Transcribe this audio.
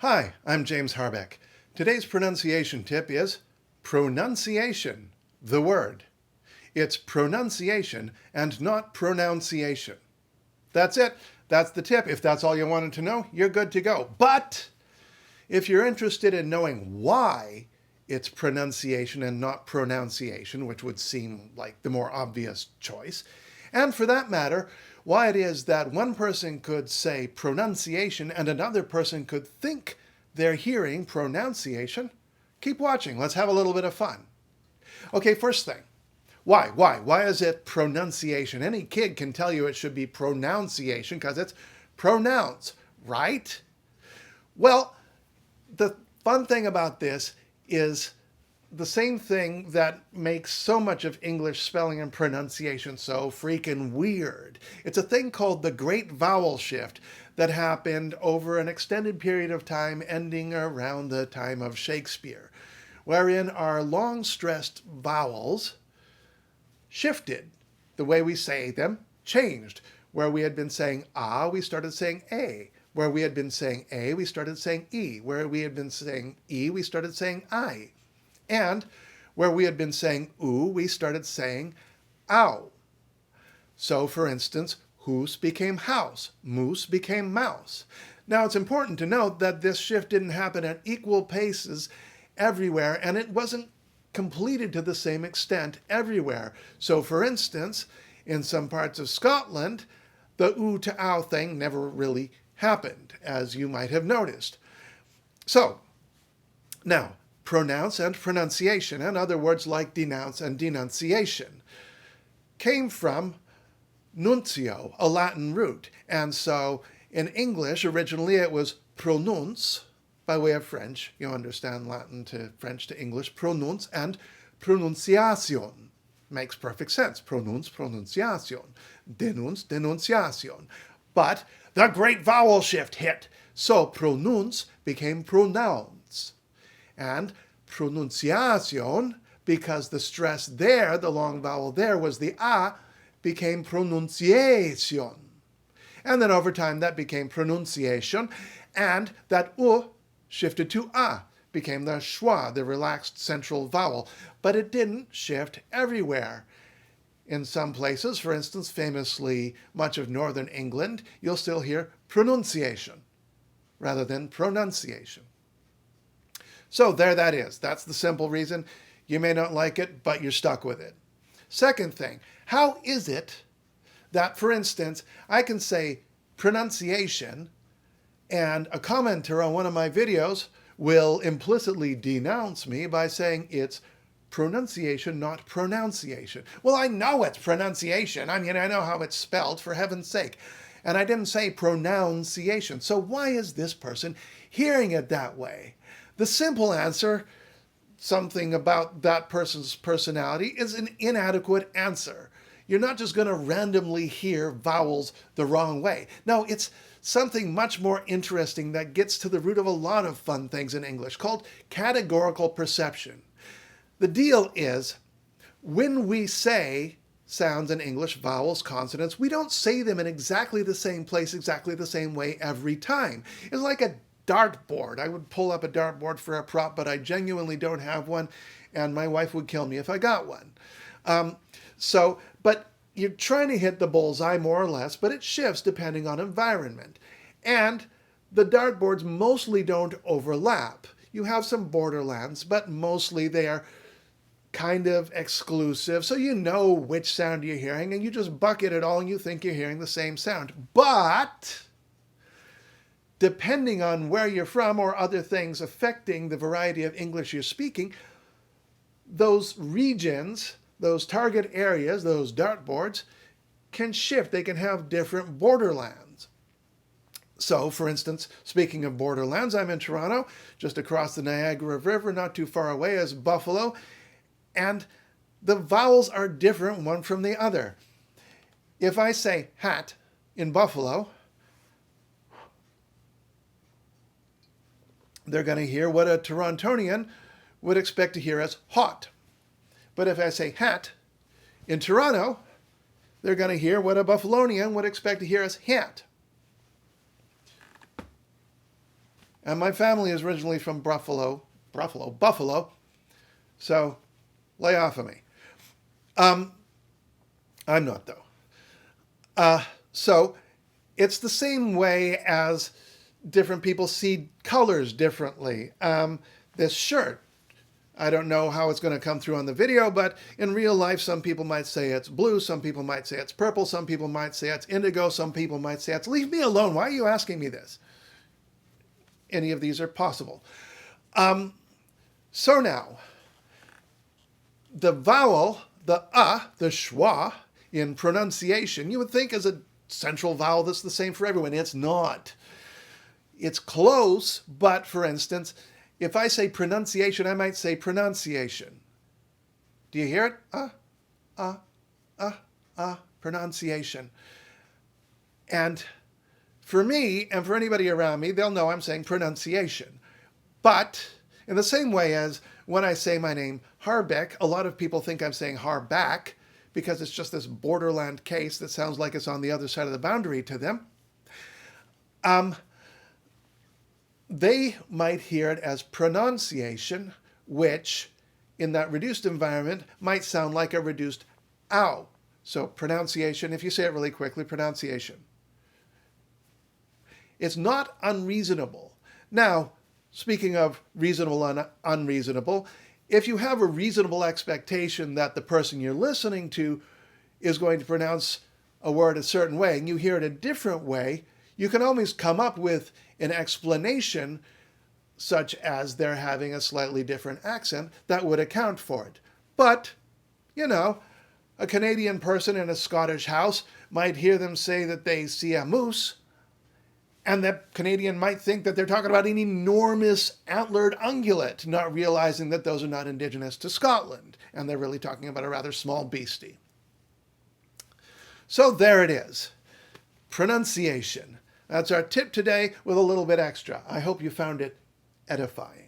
Hi, I'm James Harbeck. Today's pronunciation tip is pronunciation, the word. It's pronunciation and not pronounciation. That's it. That's the tip. If that's all you wanted to know, you're good to go. But if you're interested in knowing why it's pronunciation and not pronunciation, which would seem like the more obvious choice, and for that matter, why it is that one person could say pronunciation and another person could think they're hearing pronunciation, keep watching. Let's have a little bit of fun. Okay, first thing. Why? Why is it pronunciation? Any kid can tell you it should be pronunciation because it's pronouns, right? Well, the fun thing about this is the same thing that makes so much of English spelling and pronunciation so freaking weird. It's a thing called the Great Vowel Shift that happened over an extended period of time ending around the time of Shakespeare, wherein our long-stressed vowels shifted. The way we say them changed. Where we had been saying ah, we started saying a. Where we had been saying a, we started saying e. Where we had been saying e, we started saying I. And where we had been saying oo, we started saying ow. So, for instance, hoose became house, moose became mouse. Now, it's important to note that this shift didn't happen at equal paces everywhere, and it wasn't completed to the same extent everywhere. So, for instance, in some parts of Scotland, the oo to ow thing never really happened, as you might have noticed. So, now, pronounce and pronunciation, and other words like denounce and denunciation, came from nuntio, a Latin root. And so in English, originally it was pronunce, by way of French. You understand Latin to French to English, pronunce, and pronunciation. Makes perfect sense. Pronunce, pronunciation. Denunce, denunciation. But the great vowel shift hit. So pronunce became pronouns. And pronunciation, because the stress there, the long vowel there was the a, became pronunciation. And then over time that became pronunciation, and that u shifted to a, became the schwa, the relaxed central vowel. But it didn't shift everywhere. In some places, for instance, famously much of northern England, you'll still hear pronunciation rather than pronunciation. So there that is. That's the simple reason. You may not like it, but you're stuck with it. Second thing, how is it that, for instance, I can say pronunciation and a commenter on one of my videos will implicitly denounce me by saying it's pronunciation, not pronunciation? Well, I know it's pronunciation. I mean, I know how it's spelled, for heaven's sake. And I didn't say pronunciation. So why is this person hearing it that way? The simple answer, something about that person's personality, is an inadequate answer. You're not just going to randomly hear vowels the wrong way. No, it's something much more interesting that gets to the root of a lot of fun things in English, called categorical perception. The deal is, when we say sounds in English, vowels, consonants, we don't say them in exactly the same place, exactly the same way every time. It's like a dartboard. I would pull up a dartboard for a prop, but I genuinely don't have one, and my wife would kill me if I got one. But you're trying to hit the bullseye more or less, but it shifts depending on environment. And the dartboards mostly don't overlap. You have some Borderlands, but mostly they are kind of exclusive, so you know which sound you're hearing, and you just bucket it all and you think you're hearing the same sound. But depending on where you're from or other things affecting the variety of English you're speaking, those regions, those target areas, those dartboards, can shift. They can have different borderlands. So, for instance, speaking of Borderlands, I'm in Toronto, just across the Niagara River, not too far away is Buffalo, and the vowels are different one from the other. If I say hat in Buffalo, they're going to hear what a Torontonian would expect to hear as hot. But if I say hat in Toronto, they're going to hear what a Buffalonian would expect to hear as hat. And my family is originally from Buffalo. So lay off of me. I'm not, though. So it's the same way as different people see colors differently. This shirt, I don't know how it's going to come through on the video, but in real life, some people might say it's blue, some people might say it's purple, some people might say it's indigo, some people might say it's leave me alone. Why are you asking me this? Any of these are possible. So now, the vowel, the the schwa, in pronunciation, you would think is a central vowel that's the same for everyone. It's not. It's close, but for instance, if I say pronunciation, I might say pronunciation. Do you hear it? Pronunciation. And for me, and for anybody around me, they'll know I'm saying pronunciation. But in the same way as when I say my name Harbeck, a lot of people think I'm saying Harback because it's just this borderland case that sounds like it's on the other side of the boundary to them. They might hear it as pronunciation, which in that reduced environment might sound like a reduced ow. So pronunciation, if you say it really quickly, pronunciation. It's not unreasonable. Now, speaking of reasonable and unreasonable, if you have a reasonable expectation that the person you're listening to is going to pronounce a word a certain way and you hear it a different way, you can always come up with an explanation such as they're having a slightly different accent that would account for it. But, you know, a Canadian person in a Scottish house might hear them say that they see a moose, and the Canadian might think that they're talking about an enormous antlered ungulate, not realizing that those are not indigenous to Scotland, and they're really talking about a rather small beastie. So there it is. Pronunciation. That's our tip today with a little bit extra. I hope you found it edifying.